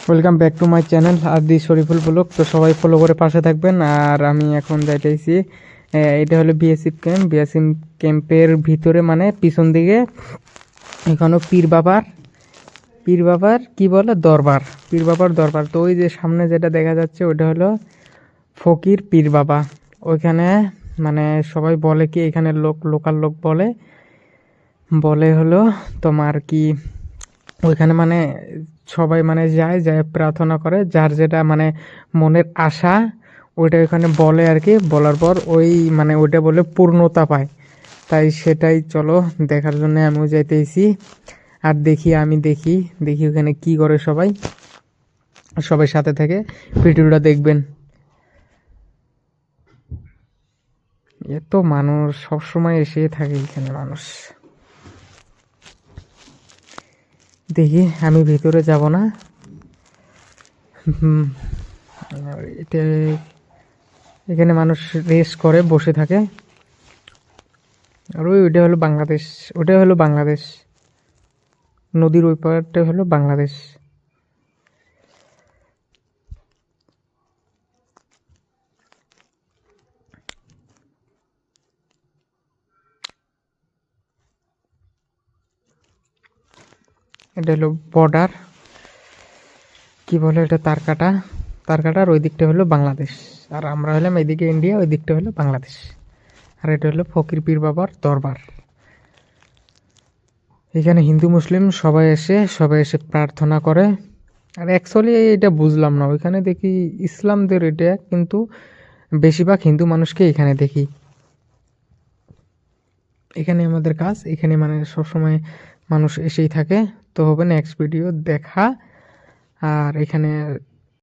Welcome back to my channel আদি Shariful blog. তো সবাই ফলো করে পাশে থাকবেন। আর আমি এখন যাইতেছি, এটা হলো বিএসএফ ক্যাম্প। বিএসএফ ক্যাম্পের ভিতরে মানে পিছন দিকে এখানেও পীর বাবার কি বলে দরবার, পীর বাবার দরবার। তো ওই যে সামনে যেটা দেখা যাচ্ছে ওটা হলো ফকির পীর বাবা। ওইখানে মানে সবাই বলে কি, এখানে লোকাল লোক বলে বলে হলো তোমার কি, ওইখানে মানে সবাই মানে যায় প্রার্থনা করে, যার যেটা মানে মনের আশা ওইটা ওখানে বলে আর কি। বলার পর ওই মানে ওইটা বলে পূর্ণতা পায়। তাই সেটাই চলো দেখার জন্য আমিও যাইতেছি। আর দেখি ওখানে কি করে সবাই। সবাই সাথে থেকে ভিডিওটা দেখবেন। এত মানুষ সবসময় এসে থাকে এখানে মানুষ। দেখি, আমি ভিতরে যাব না। এটা এখানে মানুষ রেস্ট করে বসে থাকে। আর ওইটা হলো বাংলাদেশ, ওটা হলো বাংলাদেশ, নদীর ওই পারটা হলো বাংলাদেশ। এটা হলো বর্ডার, কি বলে এটা, তারকাটার ওই দিকটা হলো বাংলাদেশ। আর আমরা হলাম এইদিকে ইন্ডিয়া, ওই দিকটা হলো বাংলাদেশ। আর এটা হলো ফকির পীর বাবার দরবার। এখানে হিন্দু মুসলিম সবাই এসে প্রার্থনা করে। আর অ্যাকচুয়ালি এটা বুঝলাম না, ওইখানে দেখি ইসলামদের এটা, কিন্তু বেশিরভাগ হিন্দু মানুষকে এখানে দেখি। এখানে আমাদের কাজ, এখানে মানে সবসময় মানুষ এসেই থাকে। তো হবে নেক্সট ভিডিও দেখা। আর এখানে